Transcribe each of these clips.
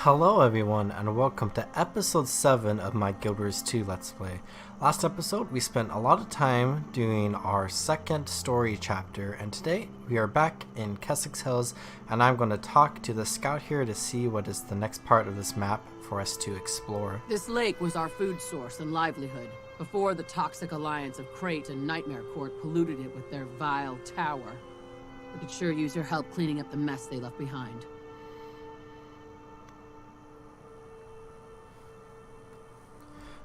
Hello everyone and welcome to episode 7 of my Guild Wars 2 Let's Play. Last episode we spent a lot of time doing our second story chapter, and today we are back in Kessex Hills and I'm going to talk to the scout here to see what is the next part of this map for us to explore. This lake was our food source and livelihood, before the toxic alliance of Crate and Nightmare Court polluted it with their vile tower. We could sure use your help cleaning up the mess they left behind.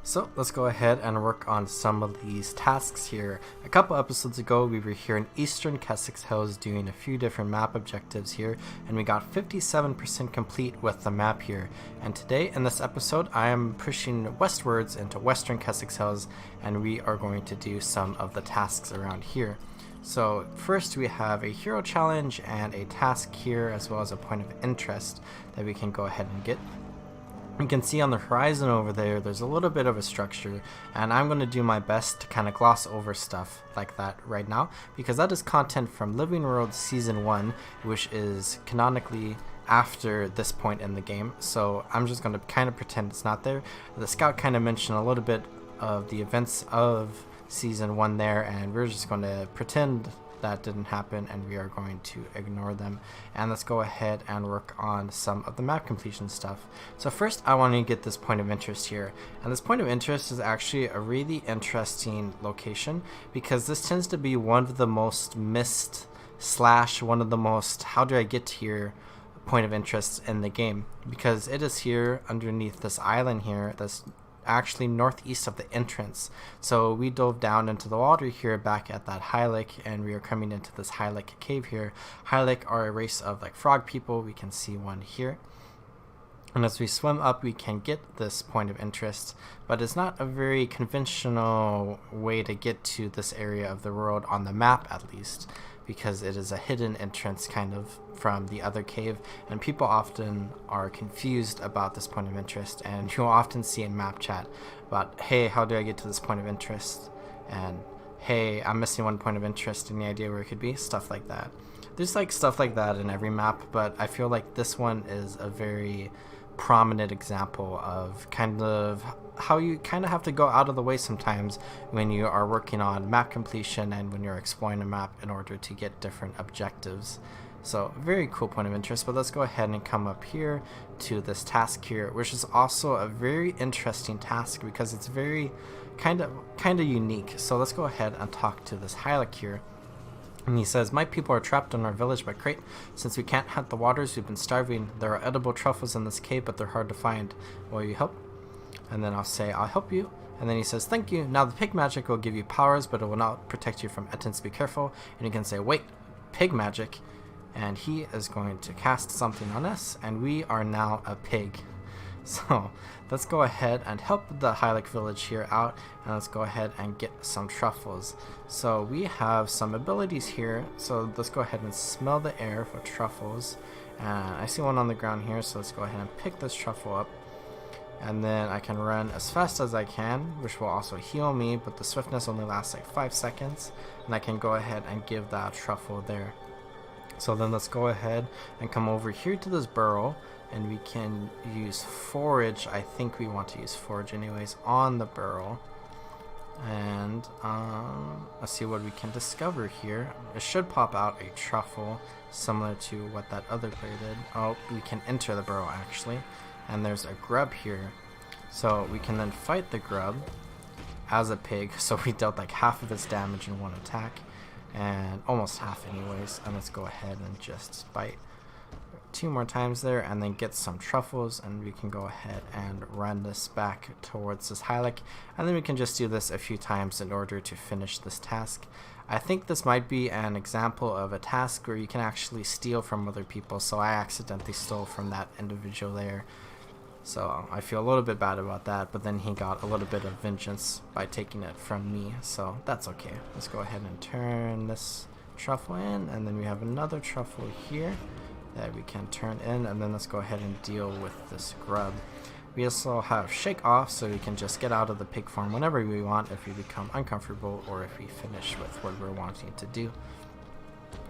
So let's go ahead and work on some of these tasks here. A couple episodes ago we were here in eastern Kessex Hills doing a few different map objectives here, and we got 57% complete with the map here. And today in this episode I am pushing westwards into western Kessex Hills, and we are going to do some of the tasks around here. So first we have a hero challenge and a task here, as well as a point of interest that we can go ahead and get. You can see on the horizon over there, there's a little bit of a structure, and I'm going to do my best to kind of gloss over stuff like that right now, because that is content from Living World Season 1, which is canonically after this point in the game, so I'm just going to kind of pretend it's not there. The scout kind of mentioned a little bit of the events of Season 1 there, and we're just going to pretend that didn't happen and we are going to ignore them. And let's go ahead and work on some of the map completion stuff. So first I want to get this point of interest here, and this point of interest is actually a really interesting location because this tends to be one of the most missed / one of the most how do I get here point of interest in the game, because it is here underneath this island here that's actually northeast of the entrance. So we dove down into the water here back at that Hylic, and we are coming into this Hylic cave here. Hylic are a race of like frog people. We can see one here, and as we swim up we can get this point of interest, but it's not a very conventional way to get to this area of the world on the map, at least, because it is a hidden entrance kind of from the other cave, and people often are confused about this point of interest, and you'll often see in map chat about, hey, how do I get to this point of interest, and hey, I'm missing one point of interest, any idea where it could be? Stuff like that. There's like stuff like that in every map, but I feel like this one is a very prominent example of kind of how you kind of have to go out of the way sometimes when you are working on map completion and when you're exploring a map in order to get different objectives. So very cool point of interest, but let's go ahead and come up here to this task here, which is also a very interesting task because it's very kind of unique. So let's go ahead and talk to this Hylic here. And he says, my people are trapped in our village by Crate. Since we can't hunt the waters, we've been starving. There are edible truffles in this cave, but they're hard to find. Will you help? And then I'll say, I'll help you. And then he says, thank you. Now the pig magic will give you powers, but it will not protect you from Ettins. Be careful. And you can say, wait, pig magic. And he is going to cast something on us, and we are now a pig. So let's go ahead and help the Hylic village here out, and let's go ahead and get some truffles. So we have some abilities here, so let's go ahead and smell the air for truffles. And I see one on the ground here, so let's go ahead and pick this truffle up. And then I can run as fast as I can, which will also heal me, but the swiftness only lasts like 5 seconds, and I can go ahead and give that truffle there. So then let's go ahead and come over here to this burrow, and we can use forage. I think we want to use forage anyways on the burrow. And let's see what we can discover here. It should pop out a truffle similar to what that other player did. Oh, we can enter the burrow actually, and there's a grub here. So we can then fight the grub as a pig. So we dealt like half of its damage in one attack, and almost half anyways. And let's go ahead and just bite 2 more times there and then get some truffles, and we can go ahead and run this back towards this Hylic, and then we can just do this a few times in order to finish this task. I think this might be an example of a task where you can actually steal from other people, so I accidentally stole from that individual there. So I feel a little bit bad about that, but then he got a little bit of vengeance by taking it from me, so that's okay. Let's go ahead and turn this truffle in, and then we have another truffle here that we can turn in, and then let's go ahead and deal with this grub. We also have shake off, so we can just get out of the pig farm whenever we want if we become uncomfortable or if we finish with what we're wanting to do.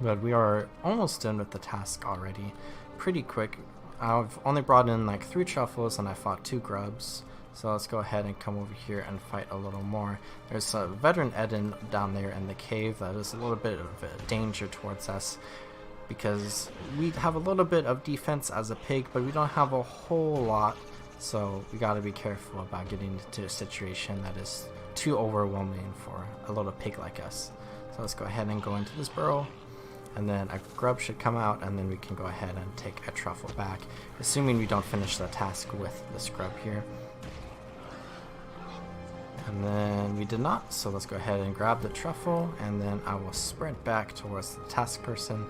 But we are almost done with the task already, pretty quick. I've only brought in like 3 truffles and I fought 2 grubs. So let's go ahead and come over here and fight a little more. There's a veteran Eden down there in the cave that is a little bit of a danger towards us, because we have a little bit of defense as a pig, but we don't have a whole lot. So we got to be careful about getting into a situation that is too overwhelming for a little pig like us. So let's go ahead and go into this burrow, and then a grub should come out, and then we can go ahead and take a truffle back, assuming we don't finish the task with this grub here. And then we did not, so let's go ahead and grab the truffle, and then I will sprint back towards the task person.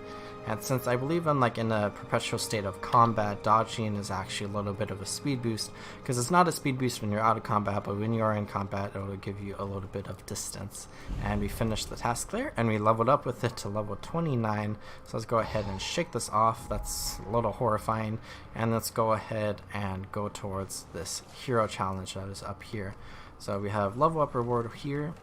And since I believe I'm like in a perpetual state of combat, dodging is actually a little bit of a speed boost, because it's not a speed boost when you're out of combat, but when you are in combat, it will give you a little bit of distance. And we finished the task there, and we leveled up with it to level 29. So let's go ahead and shake this off. That's a little horrifying. And let's go ahead and go towards this hero challenge that is up here. So we have level up reward here.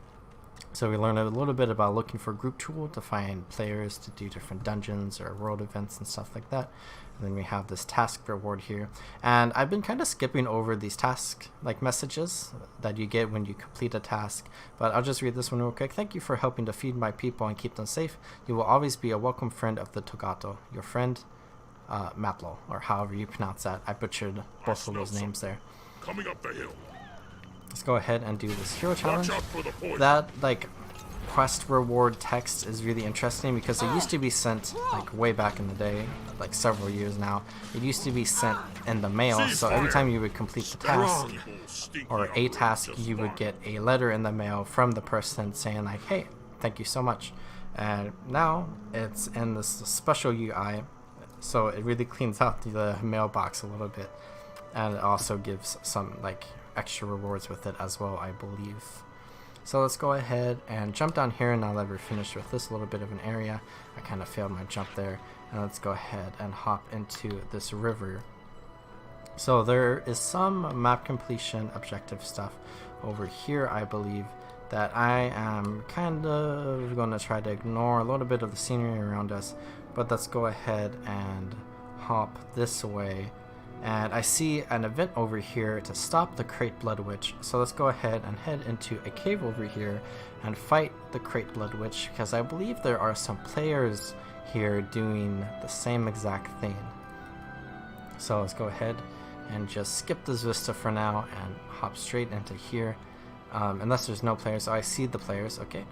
So we learned a little bit about looking for group tool to find players to do different dungeons or world events and stuff like that. And then we have this task reward here. And I've been kind of skipping over these task like messages that you get when you complete a task, but I'll just read this one real quick. Thank you for helping to feed my people and keep them safe. You will always be a welcome friend of the Togato. Your friend, Maplo, or however you pronounce that. I butchered both of those names there. Coming up the hill. Let's go ahead and do this hero challenge. That like quest reward text is really interesting, because it used to be sent like way back in the day, like several years now. It used to be sent in the mail, so every time you would complete the task or a task, you would get a letter in the mail from the person saying like, hey, thank you so much. And now it's in this special UI, so it really cleans out the mailbox a little bit, and it also gives some like extra rewards with it as well, I believe. So let's go ahead and jump down here now that we're finished with this little bit of an area. I kind of failed my jump there, and let's go ahead and hop into this river. So there is some map completion objective stuff over here, I believe, that I am kind of going to try to ignore a little bit of the scenery around us, but let's go ahead and hop this way. And I see an event over here to stop the Crate Blood Witch, so let's go ahead and head into a cave over here and fight the Crate Blood Witch, because I believe there are some players here doing the same exact thing. So let's go ahead and just skip this vista for now and hop straight into here, unless there's no players. So I see the players. Okay,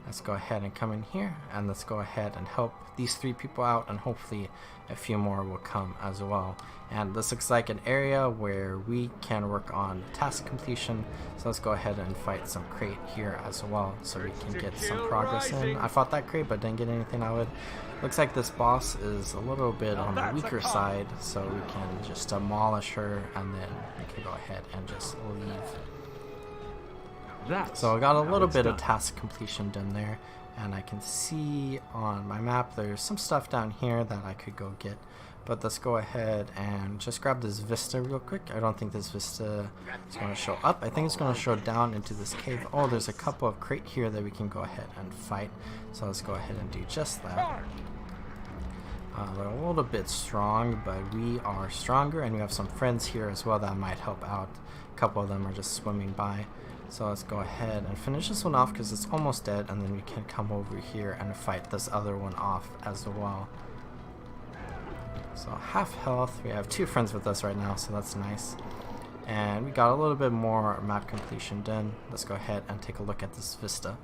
let's go ahead and come in here, and let's go ahead and help these 3 people out, and hopefully a few more will come as well. And this looks like an area where we can work on task completion, so let's go ahead and fight some crate here as well, so we can get some progress in. I fought that crate but didn't get anything out of it. Looks like this boss is a little bit on the weaker side, so we can just demolish her, and then we can go ahead and just leave. So I got a little bit of task completion done there, and I can see on my map there's some stuff down here that I could go get. But let's go ahead and just grab this vista real quick. I don't think this vista is going to show up. I think it's going to show down into this cave. Oh, there's a couple of crate here that we can go ahead and fight. So let's go ahead and do just that. They're a little bit strong, but we are stronger, and we have some friends here as well that might help out. A couple of them are just swimming by. So let's go ahead and finish this one off because it's almost dead, and then we can come over here and fight this other one off as well. So half health. We have 2 friends with us right now, so that's nice. And we got a little bit more map completion done. Let's go ahead and take a look at this vista.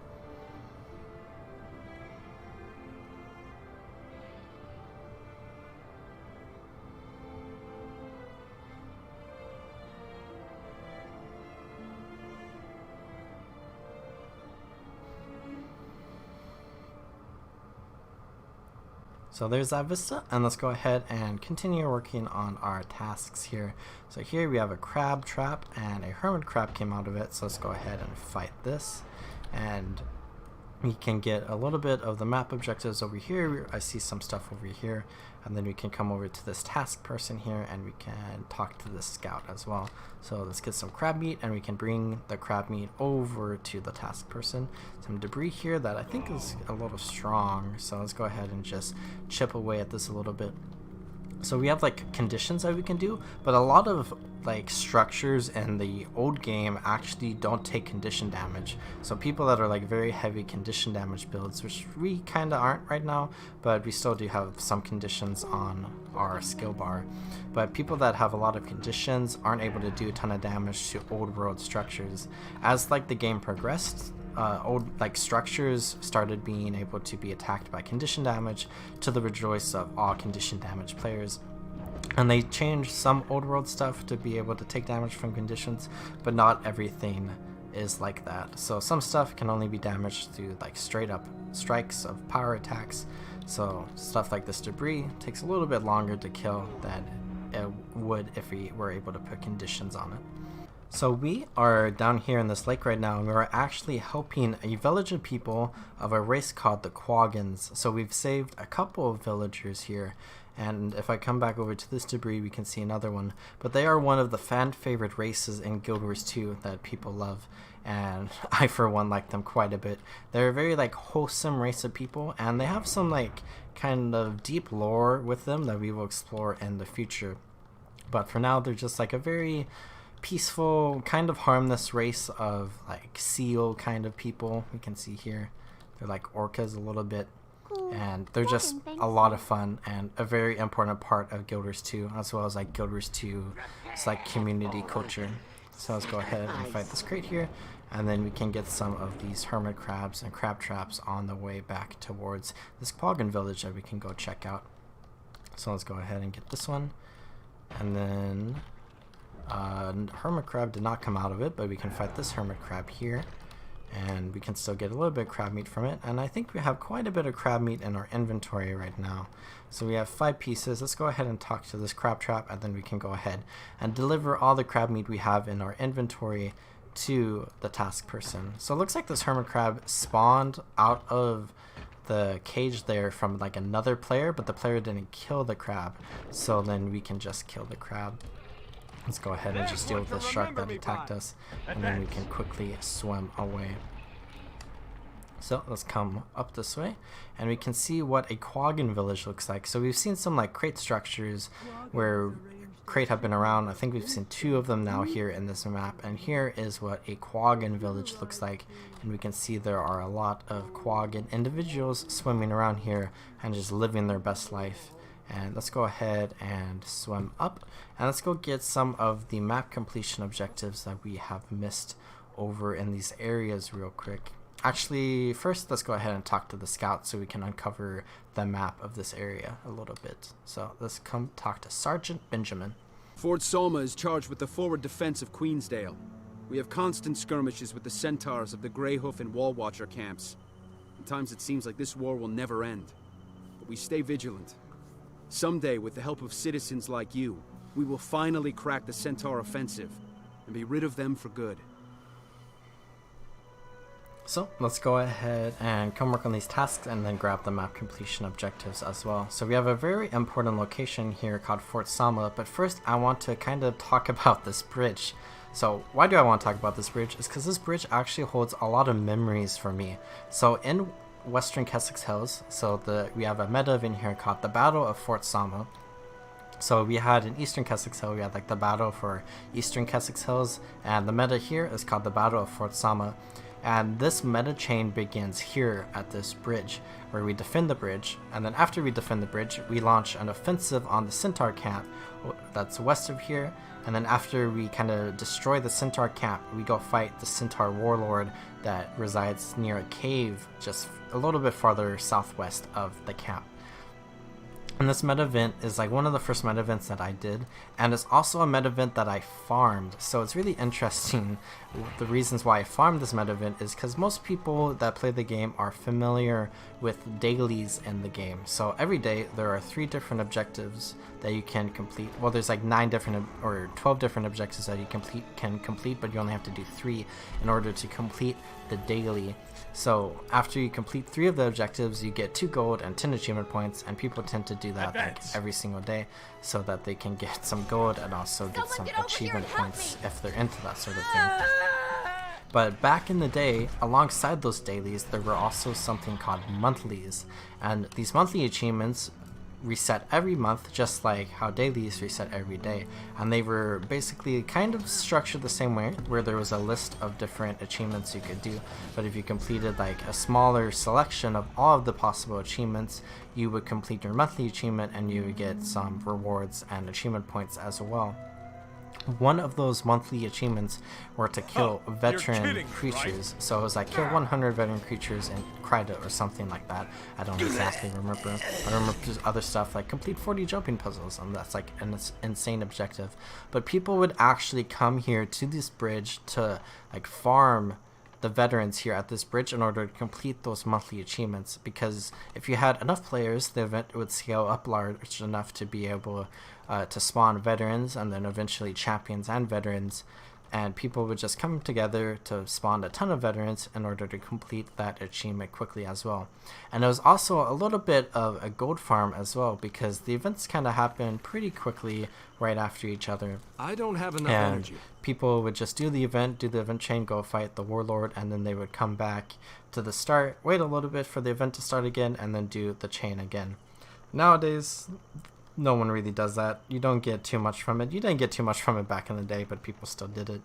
So there's that vista, and let's go ahead and continue working on our tasks here. So here we have a crab trap, and a hermit crab came out of it, so let's go ahead and fight this. And we can get a little bit of the map objectives over here. I see some stuff over here, and then we can come over to this task person here, and we can talk to this scout as well. So let's get some crab meat, and we can bring the crab meat over to the task person. Some debris here that I think is a little strong, so let's go ahead and just chip away at this a little bit. So we have like conditions that we can do, but a lot of like structures in the old game actually don't take condition damage. So people that are like very heavy condition damage builds, which we kind of aren't right now, but we still do have some conditions on our skill bar. But people that have a lot of conditions aren't able to do a ton of damage to old world structures. As like the game progressed, old like structures started being able to be attacked by condition damage, to the rejoice of all condition damage players. And they changed some old world stuff to be able to take damage from conditions, but not everything is like that. So some stuff can only be damaged through like straight up strikes of power attacks. So stuff like this debris takes a little bit longer to kill than it would if we were able to put conditions on it. So we are down here in this lake right now, and we're actually helping a village of people of a race called the Quaggans. So we've saved a couple of villagers here, and if I come back over to this debris, we can see another one. But they are one of the fan favorite races in Guild Wars 2 that people love, and I for one like them quite a bit. They're a very like wholesome race of people, and they have some like kind of deep lore with them that we will explore in the future. But for now, they're just like a very peaceful, kind of harmless race of like seal kind of people. We can see here they're like orcas a little bit, and they're just a lot of fun and a very important part of Guild Wars 2, as well as like Guild Wars 2 it's like community culture. So let's go ahead and fight this crate here, and then we can get some of these hermit crabs and crab traps on the way back towards this Quaggan village that we can go check out. So let's go ahead and get this one, and then hermit crab did not come out of it, but we can fight this hermit crab here, and we can still get a little bit of crab meat from it. And I think we have quite a bit of crab meat in our inventory right now. So we have 5 pieces. Let's go ahead and talk to this crab trap, and then we can go ahead and deliver all the crab meat we have in our inventory to the task person. So it looks like this hermit crab spawned out of the cage there from like another player, but the player didn't kill the crab, so then we can just kill the crab. Let's go ahead and just deal with this shark that attacked us, and then we can quickly swim away. So let's come up this way, and we can see what a Quaggan village looks like. So we've seen some like crate structures where crate have been around. I think we've seen 2 of them now here in this map, and here is what a Quaggan village looks like. And we can see there are a lot of Quaggan individuals swimming around here and just living their best life. And let's go ahead and swim up, and let's go get some of the map completion objectives that we have missed over in these areas real quick. Actually, first let's go ahead and talk to the scout so we can uncover the map of this area a little bit. So let's come talk to Sergeant Benjamin. Fort Salma is charged with the forward defense of Queensdale. We have constant skirmishes with the Centaurs of the Greyhoof and Wall Watcher camps. At times it seems like this war will never end, but we stay vigilant. Someday, with the help of citizens like you, we will finally crack the Centaur offensive and be rid of them for good. So let's go ahead and come work on these tasks and then grab the map completion objectives as well. So we have a very important location here called Fort Salma, but first I want to kind of talk about this bridge. So why do I want to talk about this bridge? Is because this bridge actually holds a lot of memories for me. So in Western Kessex Hills, we have a meta event here called the Battle of Fort Salma. So we had in Eastern Kessex Hill, we had like the battle for Eastern Kessex Hills, and the meta here is called the Battle of Fort Salma. And this meta chain begins here at this bridge, where we defend the bridge, and then after we defend the bridge, we launch an offensive on the Centaur camp that's west of here. And then after we kind of destroy the Centaur camp, we go fight the Centaur warlord that resides near a cave just a little bit farther southwest of the camp. And this meta event is like one of the first meta events that I did, and it's also a meta event that I farmed. So it's really interesting. The reasons why I farmed this meta event is because most people that play the game are familiar with dailies in the game. So every day there are 3 different objectives that you can complete. Well, there's like 9 different or 12 different objectives that you can complete, but you only have to do 3 in order to complete the daily. So after you complete 3 of the objectives, you get 2 gold and 10 achievement points, and people tend to do that like every single day so that they can get some gold and also get some achievement points if they're into that sort of thing. But back in the day, alongside those dailies, there were also something called monthlies, and these monthly achievements reset every month, just like how dailies reset every day. And they were basically kind of structured the same way, where there was a list of different achievements you could do, but if you completed like a smaller selection of all of the possible achievements, you would complete your monthly achievement and you would get some rewards and achievement points as well. One of those monthly achievements were to kill veteran creatures, right? So it was like kill 100 veteran creatures in Kryda or something like that. I don't exactly remember. I remember other stuff like complete 40 jumping puzzles, and that's like an insane objective. But people would actually come here to this bridge to like farm the veterans here at this bridge in order to complete those monthly achievements, because if you had enough players, the event would scale up large enough to be able to spawn veterans and then eventually champions and veterans, and people would just come together to spawn a ton of veterans in order to complete that achievement quickly as well. And it was also a little bit of a gold farm as well, because the events kind of happen pretty quickly right after each other. I don't have enough and energy. People would just do the event chain, go fight the warlord, and then they would come back to the start, wait a little bit for the event to start again, and then do the chain again. Nowadays, no one really does that. You don't get too much from it. You didn't get too much from it back in the day, but people still did it.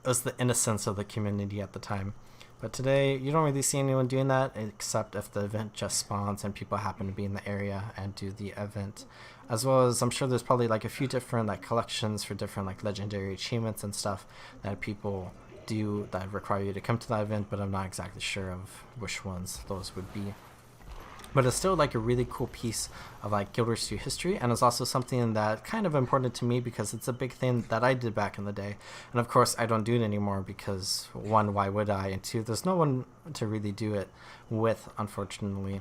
It was the innocence of the community at the time. But today, you don't really see anyone doing that, except if the event just spawns and people happen to be in the area and do the event. As well as, I'm sure there's probably like a few different like collections for different like legendary achievements and stuff that people do that require you to come to that event, but I'm not exactly sure of which ones those would be. But it's still like a really cool piece of like Guild Wars 2 history, and it's also something that kind of important to me because it's a big thing that I did back in the day. And of course I don't do it anymore because, one, why would I, and two, there's no one to really do it with, unfortunately.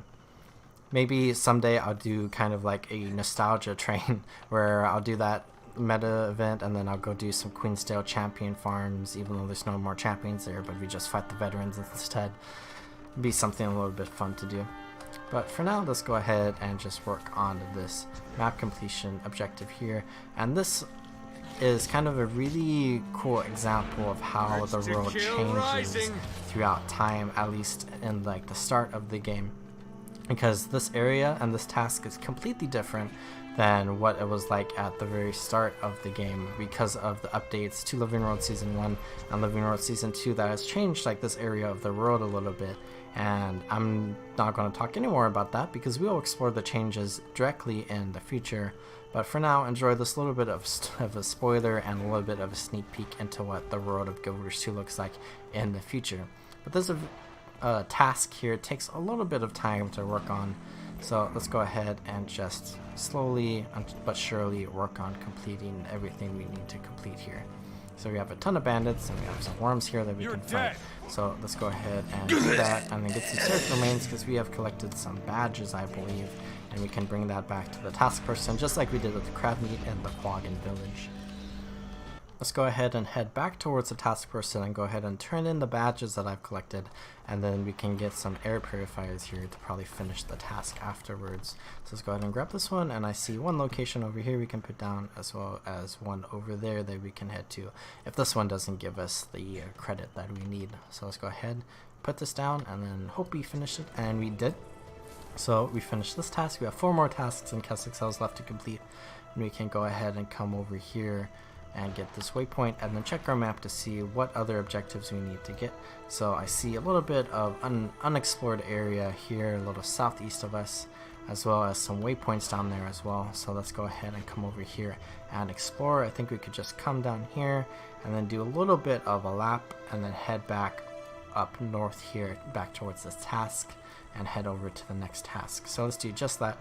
Maybe someday I'll do kind of like a nostalgia train where I'll do that meta event and then I'll go do some Queensdale champion farms, even though there's no more champions there, but we just fight the veterans instead. It'd be something a little bit fun to do. But for now, let's go ahead and just work on this map completion objective here. And this is kind of a really cool example of how the world changes throughout time, at least in like the start of the game. Because this area and this task is completely different than what it was like at the very start of the game, because of the updates to Living World Season 1 and Living World Season 2 that has changed like this area of the world a little bit. And I'm not going to talk anymore about that because we'll explore the changes directly in the future. But for now, enjoy this little bit of a spoiler and a little bit of a sneak peek into what the world of Guild Wars 2 looks like in the future. But this task here takes a little bit of time to work on, so let's go ahead and just slowly but surely work on completing everything we need to complete here. So we have a ton of bandits and we have some worms here that we can fight. So let's go ahead and do that and then get some Seraph remains, because we have collected some badges, I believe, and we can bring that back to the task person just like we did with the crab meat in the Quaggan village. Let's go ahead and head back towards the task person and go ahead and turn in the badges that I've collected, and then we can get some air purifiers here to probably finish the task afterwards. So let's go ahead and grab this one, and I see one location over here we can put down, as well as one over there that we can head to if this one doesn't give us the credit that we need. So let's go ahead, put this down, and then hope we finish it, and we did. So we finished this task. We have 4 more tasks in Kessex Hills left to complete, and we can go ahead and come over here and get this waypoint and then check our map to see what other objectives we need to get. So I see a little bit of unexplored area here, a little southeast of us, as well as some waypoints down there as well. So let's go ahead and come over here and explore. I think we could just come down here and then do a little bit of a lap and then head back up north here, back towards this task, and head over to the next task. So let's do just that.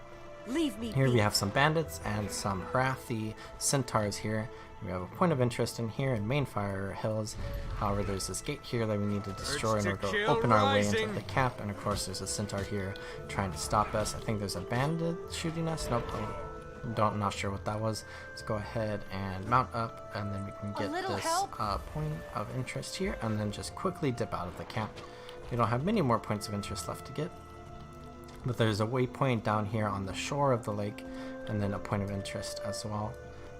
Leave me here be. We have some bandits and some Harathi centaurs here. We have a point of interest in here in Mainfire Hills. However, there's this gate here that we need to destroy in order to open our way into the camp. And of course, there's a centaur here trying to stop us. I think there's a bandit shooting us. Nope, not sure what that was. Let's go ahead and mount up, and then we can get this point of interest here, and then just quickly dip out of the camp. We don't have many more points of interest left to get, but there's a waypoint down here on the shore of the lake, and then a point of interest as well.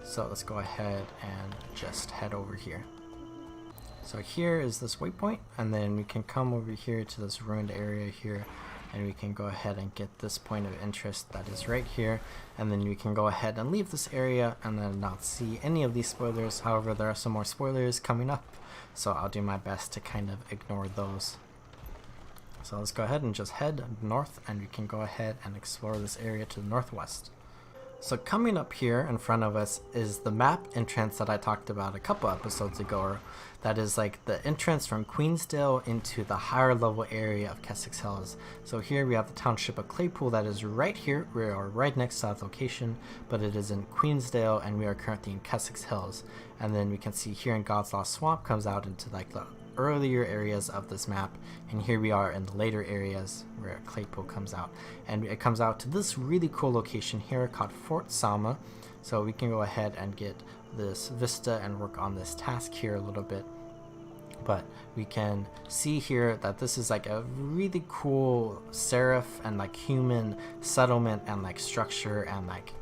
So let's go ahead and just head over here. So here is this waypoint, and then we can come over here to this ruined area here and we can go ahead and get this point of interest that is right here, and then we can go ahead and leave this area and then not see any of these spoilers. However, there are some more spoilers coming up, so I'll do my best to kind of ignore those. So let's go ahead and just head north, and we can go ahead and explore this area to the northwest. So coming up here in front of us is the map entrance that I talked about a couple episodes ago. That is like the entrance from Queensdale into the higher level area of Kessex Hills. So here we have the township of Claypool that is right here. We are right next to that location, but it is in Queensdale and we are currently in Kessex Hills. And then we can see here in God's Lost Swamp comes out into like the earlier areas of this map, and here we are in the later areas where Claypool comes out, and it comes out to this really cool location here called Fort Salma. So we can go ahead and get this vista and work on this task here a little bit, but we can see here that this is like a really cool serif and like human settlement and like structure and like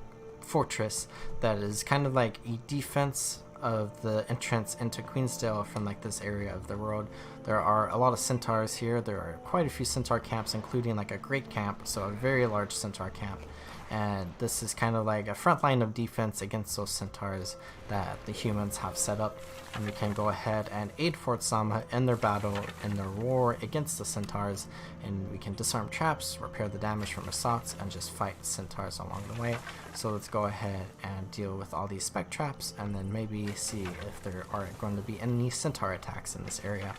fortress that is kind of like a defense of the entrance into Queensdale from like this area of the world. There are a lot of centaurs here. There are quite a few centaur camps, including like a great camp, so a very large centaur camp, and this is kind of like a front line of defense against those centaurs that the humans have set up. And we can go ahead and aid Fort Salma in their battle, in their war against the centaurs, and we can disarm traps, repair the damage from assaults, and just fight centaurs along the way. So let's go ahead and deal with all these spec traps, and then maybe see if there are going to be any centaur attacks in this area.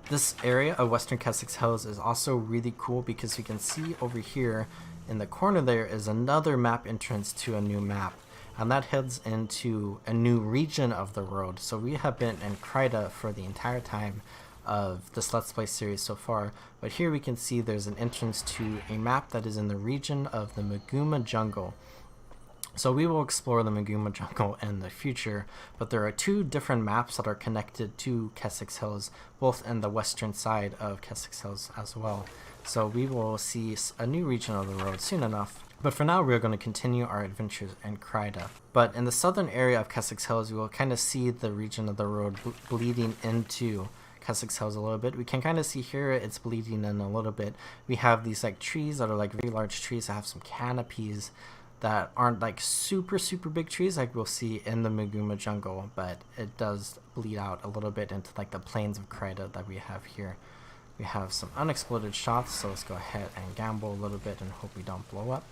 This area of Western Kessex Hills is also really cool because you can see over here in the corner there is another map entrance to a new map, and that heads into a new region of the world. So we have been in Kryda for the entire time of this Let's Play series so far, but here we can see there's an entrance to a map that is in the region of the Maguma Jungle. So we will explore the Maguma Jungle in the future, but there are two different maps that are connected to Kessex Hills, both in the western side of Kessex Hills as well. So we will see a new region of the world soon enough. But for now, we're going to continue our adventures in Kryda. But in the southern area of Kessex Hills, we will kind of see the region of the road bleeding into Kessex Hills a little bit. We can kind of see here it's bleeding in a little bit. We have these like trees that are like very large trees that have some canopies that aren't like super big trees like we'll see in the Maguma Jungle, but it does bleed out a little bit into like the plains of Kryda that we have here. We have some unexploded shots, so let's go ahead and gamble a little bit and hope we don't blow up.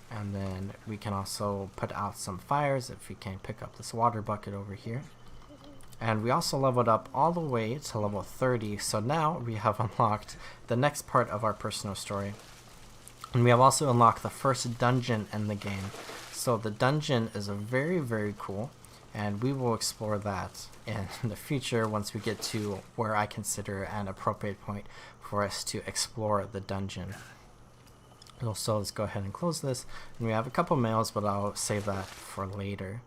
And then we can also put out some fires if we can pick up this water bucket over here. And we also leveled up all the way to level 30, so now we have unlocked the next part of our personal story. And we have also unlocked the first dungeon in the game. So the dungeon is a very cool, and we will explore that in the future once we get to where I consider an appropriate point for us to explore the dungeon. So let's go ahead and close this. And we have a couple mails, but I'll save that for later.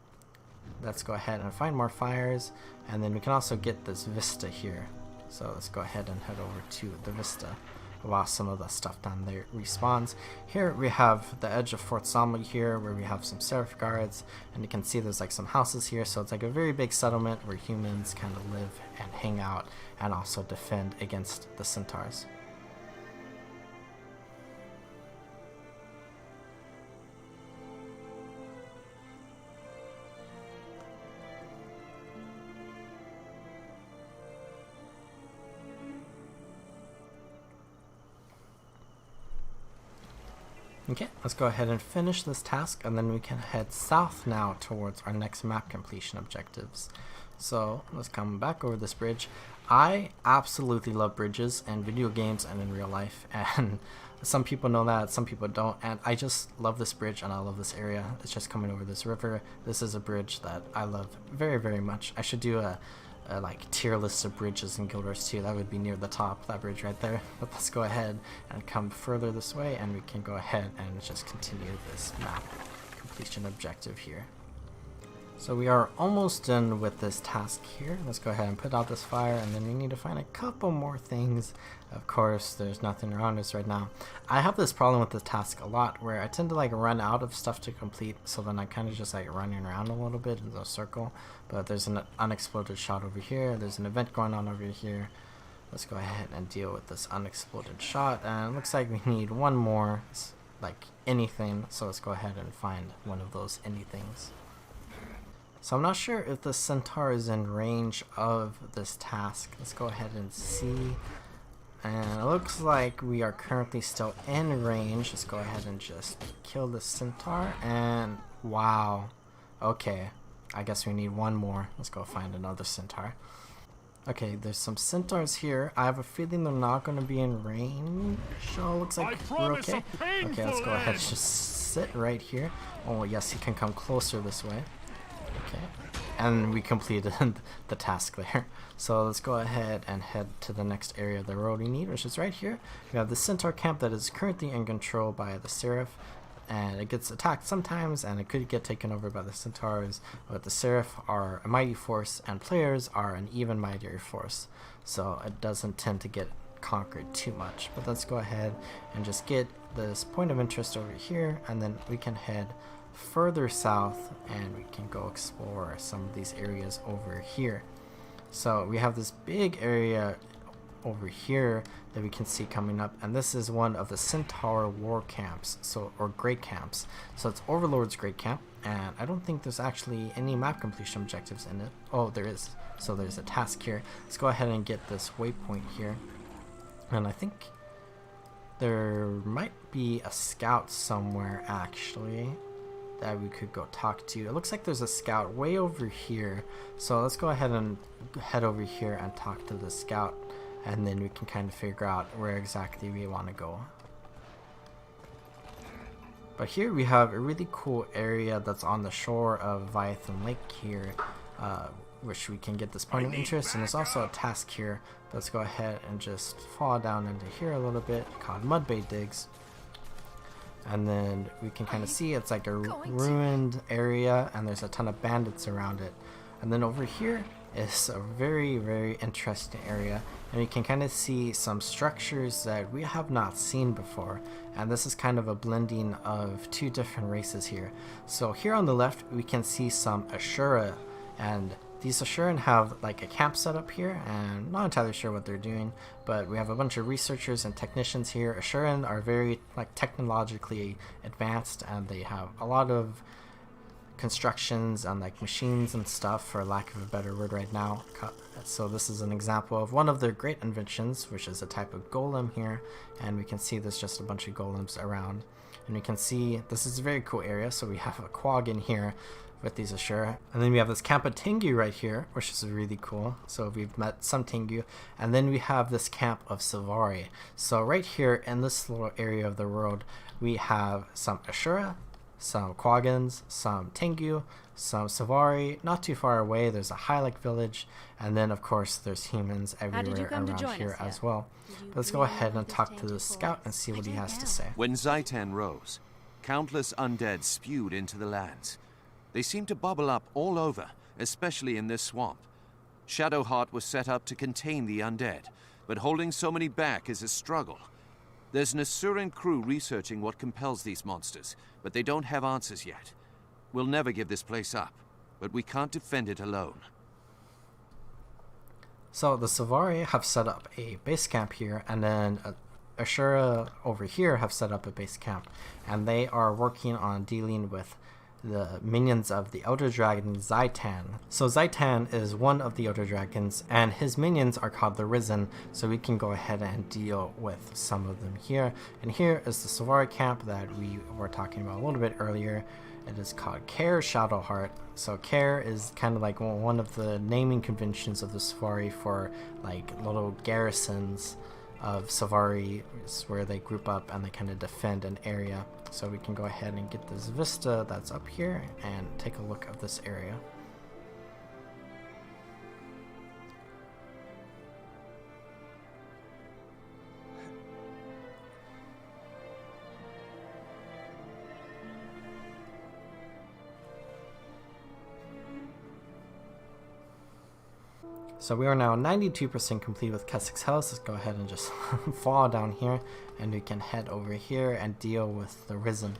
Let's go ahead and find more fires, and then we can also get this vista here. So let's go ahead and head over to the vista while some of the stuff down there respawns. Here we have the edge of Fort Salma here, where we have some serif guards, and you can see there's like some houses here, so it's like a very big settlement where humans kind of live and hang out and also defend against the centaurs. Okay, let's go ahead and finish this task, and then we can head south now towards our next map completion objectives. So let's come back over this bridge. I absolutely love bridges in video games and in real life, and some people know that, some people don't, and I just love this bridge and I love this area. It's just coming over this river. This is a bridge that I love very much. I should do a like tier list of bridges in Guild Wars 2. That would be near the top, that bridge right there. But let's go ahead and come further this way, and we can go ahead and just continue this map completion objective here. So we are almost done with this task here. Let's go ahead and put out this fire, and then we need to find a couple more things. Of course, there's nothing around us right now. I have this problem with this task a lot, where I tend to like run out of stuff to complete, so then I kind of just like running around a little bit in a circle. But there's an unexploded shot over here, there's an event going on over here, let's go ahead and deal with this unexploded shot. And it looks like we need one more, like anything. So let's go ahead and find one of those anythings. So I'm not sure if the Centaur is in range of this task. Let's go ahead and see. And it looks like we are currently still in range. Let's go ahead and just kill the Centaur. And wow. Okay. I guess we need one more. Let's go find another Centaur. Okay, there's some Centaurs here. I have a feeling they're not going to be in range. Oh, looks like we're okay. Okay, let's go ahead and just sit right here. Oh, yes, he can come closer this way. Okay. And we completed the task there. So let's go ahead and head to the next area of the road we need, which is right here. We have the Centaur camp that is currently in control by the Seraph. And it gets attacked sometimes, and it could get taken over by the Centaurs, but the Seraph are a mighty force, and players are an even mightier force, so it doesn't tend to get conquered too much. But let's go ahead and just get this point of interest over here, and then we can head further south, and we can go explore some of these areas over here. So we have this big area over here that we can see coming up, and this is one of the Centaur war camps, or great camps. So it's Overlord's great camp, and I don't think there's actually any map completion objectives in it. Oh, there is. So there's a task here. Let's go ahead and get this waypoint here, and I think there might be a scout somewhere actually that we could go talk to. It looks like there's a scout way over here, so let's go ahead and head over here and talk to the scout, and then we can kind of figure out where exactly we want to go. But here we have a really cool area that's on the shore of Viathan Lake here, which we can get this point of interest, and there's also a task here. Let's go ahead and just fall down into here a little bit, called Mudbay Digs. And then we can kind of see it's like a ruined area, and there's a ton of bandits around it. And then over here is a very, very interesting area, and you can kind of see some structures that we have not seen before, and this is kind of a blending of two different races here. So here on the left we can see some Ashura, and these Ashuran have like a camp set up here, and not entirely sure what they're doing, but we have a bunch of researchers and technicians here. Ashuran are very like technologically advanced, and they have a lot of constructions and like machines and stuff, for lack of a better word right now. So this is an example of one of their great inventions, which is a type of golem here, and we can see there's just a bunch of golems around, and we can see this is a very cool area. So we have a Quaggan here with these Ashura, and then we have this camp of Tengu right here, which is really cool. So we've met some Tengu, and then we have this camp of Savari. So right here in this little area of the world, we have some Ashura, some Quaggans, some Tengu, some Savari. Not too far away there's a Hylek village, and then of course there's humans everywhere around here as well. But let's go ahead and talk to the scout and see what he has to say. When Zaitan rose, countless undead spewed into the lands. They seemed to bubble up all over, especially in this swamp. Shadowheart was set up to contain the undead, but holding so many back is a struggle. There's an Asuran crew researching what compels these monsters, but they don't have answers yet. We'll never give this place up, but we can't defend it alone. So the Savari have set up a base camp here, and then Ashura over here have set up a base camp, and they are working on dealing with the minions of the Elder Dragon Zaitan. So Zaitan is one of the Elder Dragons, and his minions are called the Risen, so we can go ahead and deal with some of them here. And here is the Savari camp that we were talking about a little bit earlier. It is called Care Shadowheart. So Care is kind of like one of the naming conventions of the Savari for like little garrisons of Savari, where they group up and they kind of defend an area. So we can go ahead and get this vista that's up here and take a look at this area. So we are now 92% complete with Kessex Hills. Let's go ahead and just fall down here, and we can head over here and deal with the Risen.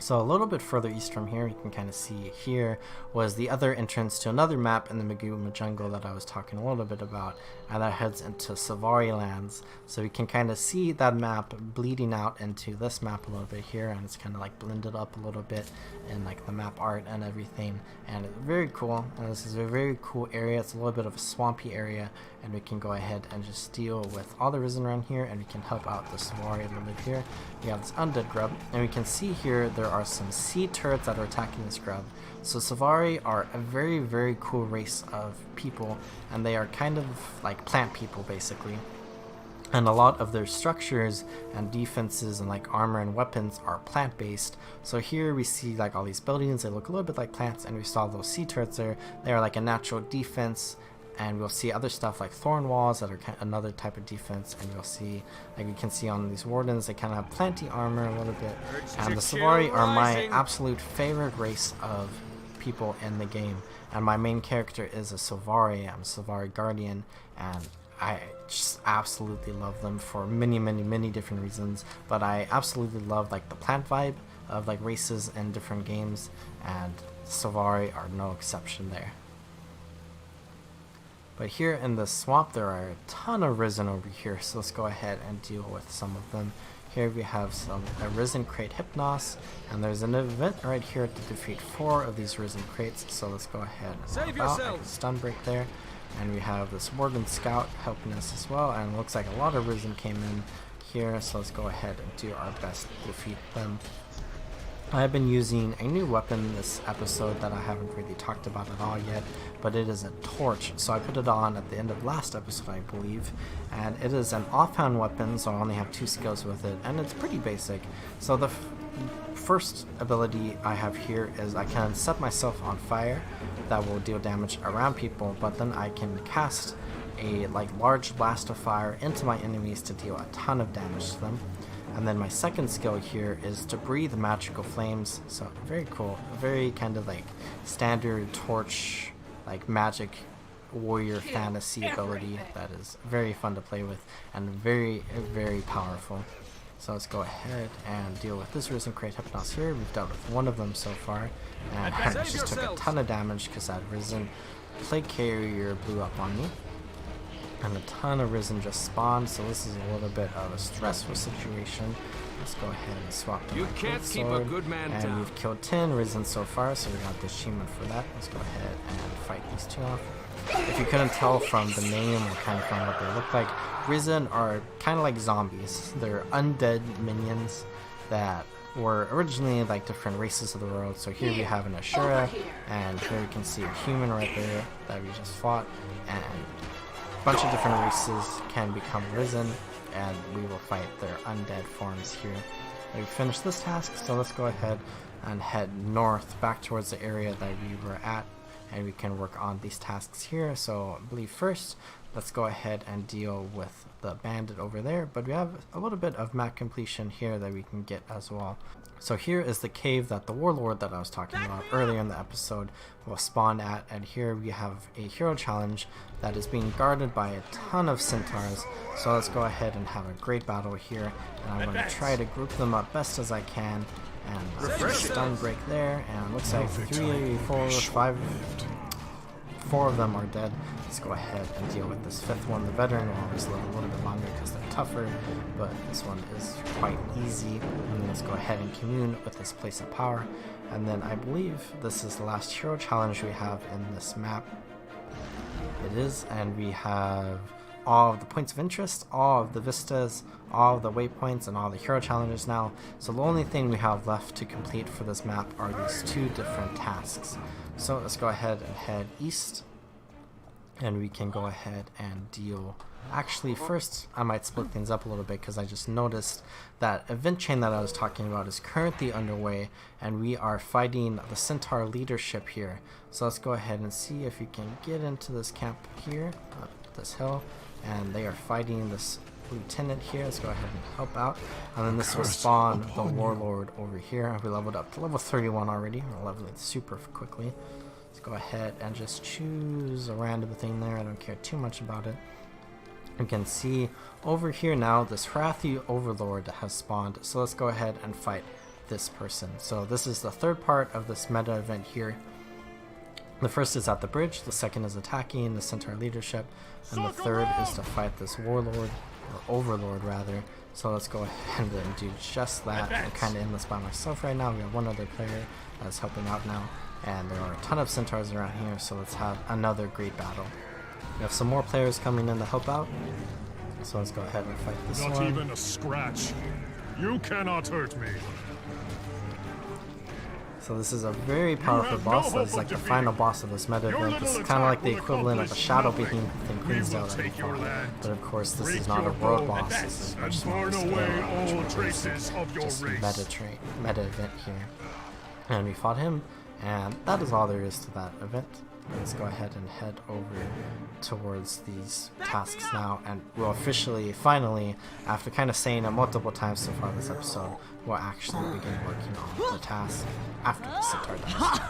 So a little bit further east from here, you can kind of see here was the other entrance to another map in the Maguma jungle that I was talking a little bit about, and that heads into Savari lands. So we can kind of see that map bleeding out into this map a little bit here, and it's kind of like blended up a little bit in like the map art and everything, and it's very cool. And this is a very cool area. It's a little bit of a swampy area, and we can go ahead and just deal with all the Risen around here, and we can help out the Savari a little bit here. We have this undead grub, and we can see here there are some sea turrets that are attacking this grub. So Savari are a very, very cool race of people, and they are kind of like plant people basically. And a lot of their structures and defenses and like armor and weapons are plant based. So here we see like all these buildings, they look a little bit like plants, and we saw those sea turrets there. They are like a natural defense. And we'll see other stuff like thorn walls that are another type of defense, and you'll see, like we can see on these wardens, they kind of have plenty armor a little bit. And the Savari are my absolute favorite race of people in the game, and my main character is a Savari. I'm a Savari guardian, and I just absolutely love them for many different reasons. But I absolutely love like the plant vibe of like races in different games, and Savari are no exception there. But here in the swamp there are a ton of Risen over here, so let's go ahead and deal with some of them. Here we have a Risen crate Hypnos, and there's an event right here to defeat 4 of these Risen crates, so let's go ahead and Save help out. I yourselves. can stun break there, and we have this Warden Scout helping us as well, and it looks like a lot of Risen came in here, so let's go ahead and do our best to defeat them. I've been using a new weapon this episode that I haven't really talked about at all yet, but it is a torch. So I put it on at the end of last episode, I believe, and it is an offhand weapon, so I only have 2 skills with it, and it's pretty basic. So the first ability I have here is I can set myself on fire that will deal damage around people, but then I can cast a large blast of fire into my enemies to deal a ton of damage to them. And then my second skill here is to breathe magical flames. So very cool, very kind of like standard torch, like magic warrior fantasy ability that is very fun to play with and very, very powerful. So let's go ahead and deal with this Risen crate Hypnos here. We've dealt with one of them so far, and I just took a ton of damage because that Risen plague carrier blew up on me. And a ton of Risen just spawned, so this is a little bit of a stressful situation. Let's go ahead and swap to You my can't keep a sword. good man And down. we've killed 10 Risen so far, so we got the achievement for that. Let's go ahead and fight these 2 off. If you couldn't tell from the name or kind of from what they look like, Risen are kind of like zombies. They're undead minions that were originally like different races of the world. So here we have an Ashura, and here we can see a human right there that we just fought, and bunch of different races can become Risen, and we will fight their undead forms here. We finished this task, so let's go ahead and head north back towards the area that we were at, and we can work on these tasks here. So I believe first let's go ahead and deal with the bandit over there, but we have a little bit of map completion here that we can get as well. So here is the cave that the warlord that I was talking about earlier in the episode will spawn at, and here we have a hero challenge that is being guarded by a ton of centaurs. So let's go ahead and have a great battle here, and I'm going to try to group them up best as I can, and stun break there, and it looks like 3, 4, 5, 4 of them are dead. Let's go ahead and deal with this 5th one. The veteran will always live a little bit longer because they're tougher, but this one is quite easy. And then let's go ahead and commune with this place of power. And then I believe this is the last hero challenge we have in this map. It is, and we have all of the points of interest, all of the vistas, all of the waypoints, and all the hero challenges now. So the only thing we have left to complete for this map are these 2 different tasks. So let's go ahead and head east, and we can go ahead and deal. Actually, first I might split things up a little bit because I just noticed that event chain that I was talking about is currently underway, and we are fighting the Centaur leadership here. So let's go ahead and see if we can get into this camp here, up this hill, and they are fighting this lieutenant here. Let's go ahead and help out, and then this will spawn the warlord over here. We leveled up to level 31 already. We're leveling super quickly. Let's go ahead and just choose a random thing there. I don't care too much about it. You can see over here now this Hrathi overlord has spawned, so let's go ahead and fight this person. So this is the third part of this meta event here. The first is at the bridge, the second is attacking the Centaur leadership, and the third is to fight this warlord, or overlord rather. So let's go ahead and do just that. I'm kind of in this by myself right now. We have one other player that's helping out now, and there are a ton of Centaurs around here, so let's have another great battle. We have some more players coming in to help out, so let's go ahead and fight this one. Not even a scratch. You cannot hurt me. So this is a very powerful boss. This is like the final boss of this meta event. This is kind of like the equivalent of a shadow behemoth in Queensdale that we fought. But of course, this is not a world boss. This is much smaller scale, just meta event here. And we fought him, and that is all there is to that event. Let's go ahead and head over towards these tasks now, and we'll officially, finally, after kind of saying it multiple times so far this episode, we'll actually begin working on the task after the Centaur dies.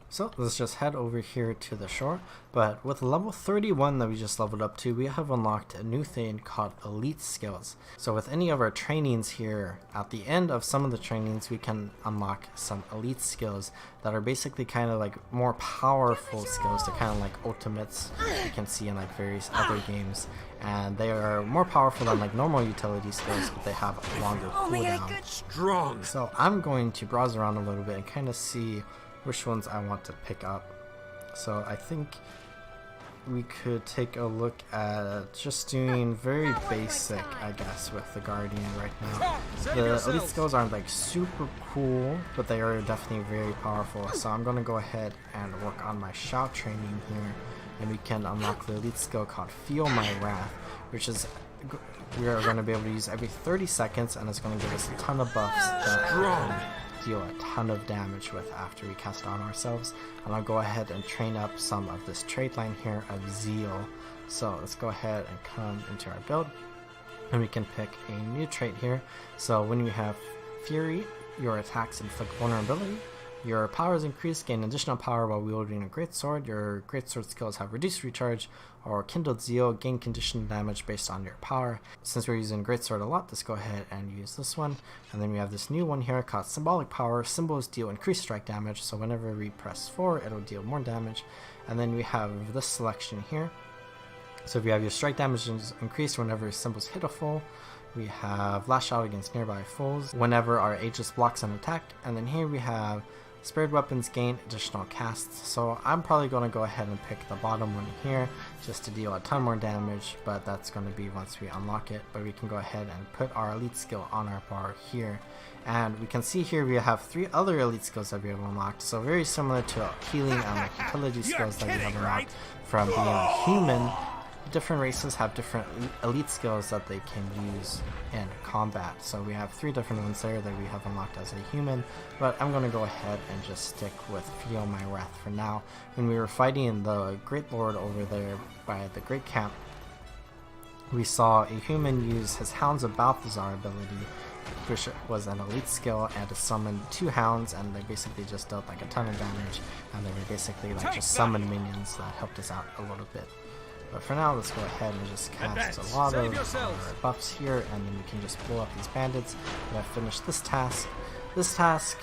So let's just head over here to the shore, but with level 31 that we just leveled up to, we have unlocked a new thing called elite skills. So with any of our trainings here, at the end of some of the trainings, we can unlock some elite skills that are basically kind of like more powerful skills. They're kind of like ultimates you can see in like various other games, and they are more powerful than like normal utility skills, but they have a longer cooldown. Strong. So I'm going to browse around a little bit and kind of see which ones I want to pick up. So I think we could take a look at just doing very basic, I guess, with the Guardian right now. The elite skills aren't like super cool, but they are definitely very powerful. So I'm going to go ahead and work on my shout training here, and we can unlock the elite skill called Feel My Wrath, which is we are going to be able to use every 30 seconds, and it's going to give us a ton of buffs that deal a ton of damage with after we cast on ourselves. And I'll go ahead and train up some of this trait line here of Zeal. So let's go ahead and come into our build, and we can pick a new trait here. So when you have Fury, your attacks inflict vulnerability, your powers increase, gain additional power while wielding a greatsword. Your greatsword skills have reduced recharge, or Kindled Zeal, gain conditional damage based on your power. Since we're using greatsword a lot, let's go ahead and use this one. And then we have this new one here called Symbolic Power. Symbols deal increased strike damage, so whenever we press 4, it'll deal more damage. And then we have this selection here. So if you have your strike damage increased whenever symbols hit a foe. We have Lash Out against nearby foes whenever our Aegis blocks an attack. And then here we have Spared weapons gain additional casts, so I'm probably going to go ahead and pick the bottom one here just to deal a ton more damage, but that's going to be once we unlock it. But we can go ahead and put our elite skill on our bar here, and we can see here we have 3 other elite skills that we have unlocked, so very similar to healing and like utility skills that we have unlocked from being a human. Different races have different elite skills that they can use in combat. So we have 3 different ones there that we have unlocked as a human, but I'm going to go ahead and just stick with Feel My Wrath for now. When we were fighting the Great Lord over there by the Great Camp, we saw a human use his Hounds of Balthazar ability, which was an elite skill, and to summon 2 hounds, and they basically just dealt like a ton of damage, and they were basically like just summoned minions that helped us out a little bit. But for now, let's go ahead and just cast a lot of our buffs here, and then we can just blow up these bandits. We have finished this task. This task,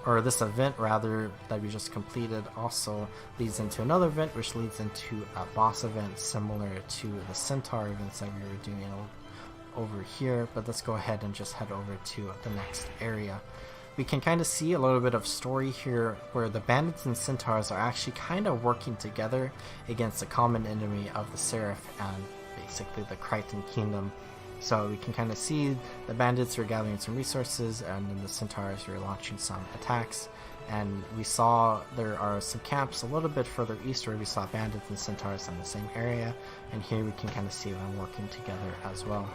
or this event rather, that we just completed also leads into another event, which leads into a boss event similar to the Centaur events that we were doing over here. But let's go ahead and just head over to the next area. We can kind of see a little bit of story here where the bandits and centaurs are actually kind of working together against the common enemy of the Seraph and basically the Crichton Kingdom. So we can kind of see the bandits are gathering some resources, and then the centaurs are launching some attacks. And we saw there are some camps a little bit further east where we saw bandits and centaurs in the same area, and here we can kind of see them working together as well.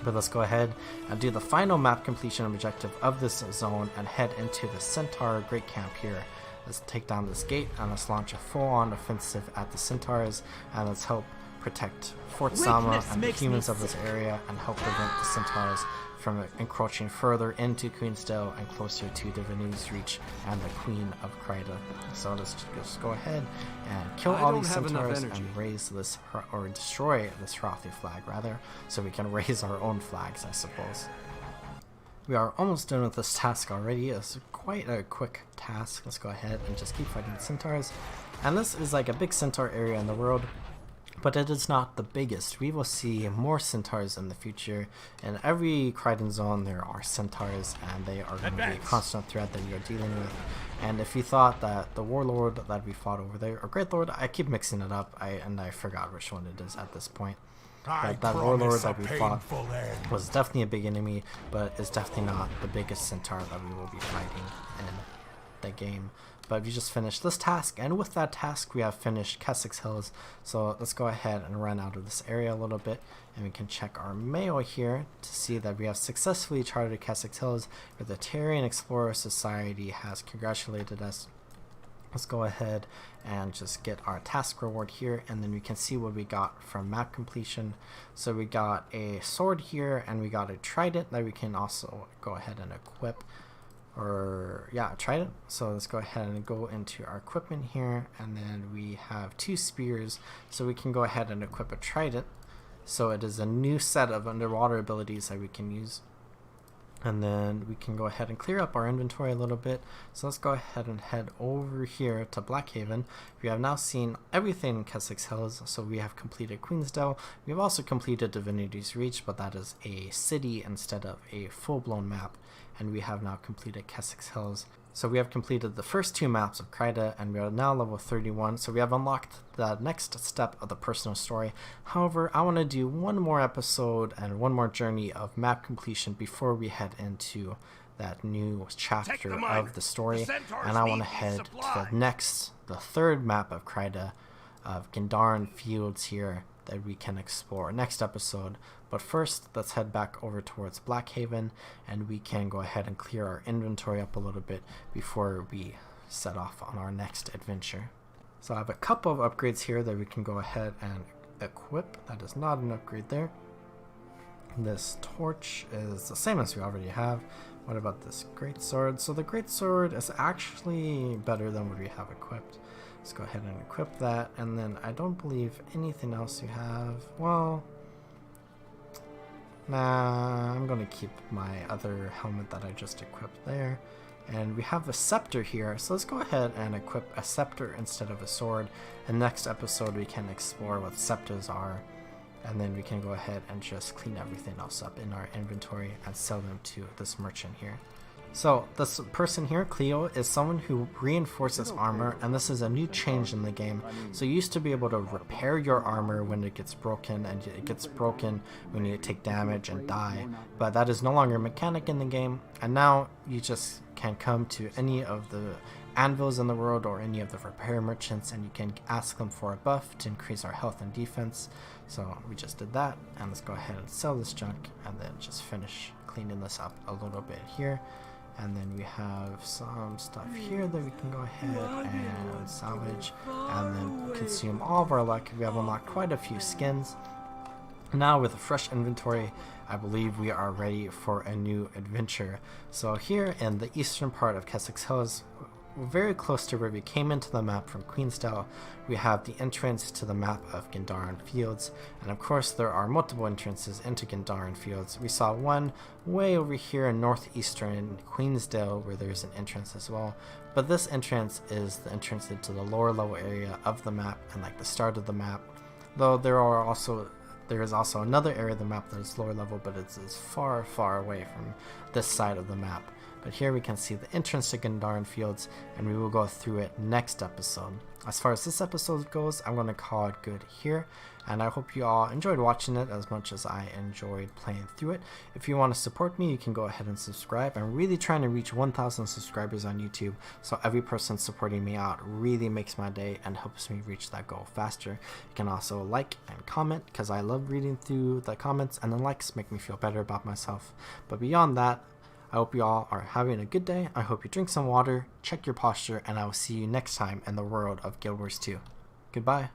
But let's go ahead and do the final map completion objective of this zone and head into the Centaur Great Camp here. Let's take down this gate and let's launch a full-on offensive at the Centaurs, and let's help protect Fort Salma and the humans of this area and help prevent the Centaurs from encroaching further into Queensdale and closer to Divinity's Reach and the Queen of Kryta. So let's just go ahead and kill all these centaurs and raise this, or destroy this Hrothi flag rather, so we can raise our own flags, I suppose. We are almost done with this task already. It's quite a quick task. Let's go ahead and just keep fighting the centaurs. And this is like a big centaur area in the world, but it is not the biggest. We will see more centaurs in the future. In every Krytan zone there are centaurs, and they are going to be a constant threat that you're dealing with. And if you thought that the warlord that we fought over there, or great lord, I keep mixing it up, and I forgot which one it is at this point. But that warlord that we fought was definitely a big enemy, but is definitely not the biggest centaur that we will be fighting in the game. But we just finished this task, and with that task we have finished Kessex Hills. So let's go ahead and run out of this area a little bit, and we can check our mail here to see that we have successfully charted Kessex Hills, where the Tyrian Explorer Society has congratulated us. Let's go ahead and just get our task reward here, and then we can see what we got from map completion. So we got a sword here, and we got a trident that we can also go ahead and equip. Or yeah, trident. So let's go ahead and go into our equipment here, and then we have 2 spears, so we can go ahead and equip a trident. So it is a new set of underwater abilities that we can use. And then we can go ahead and clear up our inventory a little bit. So let's go ahead and head over here to Blackhaven. We have now seen everything in Kessex Hills. So we have completed Queensdale. We have also completed Divinity's Reach, but that is a city instead of a full-blown map. And we have now completed Kessex Hills. So we have completed the first 2 maps of Kryta, and we are now level 31, so we have unlocked the next step of the personal story. However, I want to do one more episode and one more journey of map completion before we head into that new chapter of the story, and I want to head to the third map of Kryta, of Gendaran Fields here, that we can explore next episode. But first, let's head back over towards Blackhaven, and we can go ahead and clear our inventory up a little bit before we set off on our next adventure. So I have a couple of upgrades here that we can go ahead and equip. That is not an upgrade there. This torch is the same as we already have. What about this greatsword? So the greatsword is actually better than what we have equipped. Let's go ahead and equip that, and then I don't believe anything else you have. Well, nah, I'm gonna keep my other helmet that I just equipped there. And we have a scepter here, so let's go ahead and equip a scepter instead of a sword. And next episode we can explore what scepters are, and then we can go ahead and just clean everything else up in our inventory and sell them to this merchant here. So this person here, Cleo, is someone who reinforces armor, and this is a new change in the game. So you used to be able to repair your armor when it gets broken, and it gets broken when you take damage and die, but that is no longer a mechanic in the game, and now you just can come to any of the anvils in the world or any of the repair merchants, and you can ask them for a buff to increase our health and defense. So we just did that, and let's go ahead and sell this junk and then just finish cleaning this up a little bit here. And then we have some stuff here that we can go ahead and salvage, and then consume all of our luck. We have unlocked quite a few skins. Now with a fresh inventory, I believe we are ready for a new adventure. So here in the eastern part of Kessex Hills, very close to where we came into the map from Queensdale, we have the entrance to the map of Gendaran Fields, and of course there are multiple entrances into Gendaran Fields. We saw one way over here in northeastern Queensdale where there's an entrance as well, but this entrance is the entrance into the lower level area of the map and like the start of the map, though there is also another area of the map that is lower level, but it's far away from this side of the map. But here we can see the entrance to Gendaran Fields, and we will go through it next episode. As far as this episode goes, I'm going to call it good here, and I hope you all enjoyed watching it as much as I enjoyed playing through it. If you want to support me, you can go ahead and subscribe. I'm really trying to reach 1,000 subscribers on YouTube, so every person supporting me out really makes my day and helps me reach that goal faster. You can also like and comment, because I love reading through the comments, and the likes make me feel better about myself. But beyond that, I hope you all are having a good day. I hope you drink some water, check your posture, and I will see you next time in the world of Guild Wars 2. Goodbye.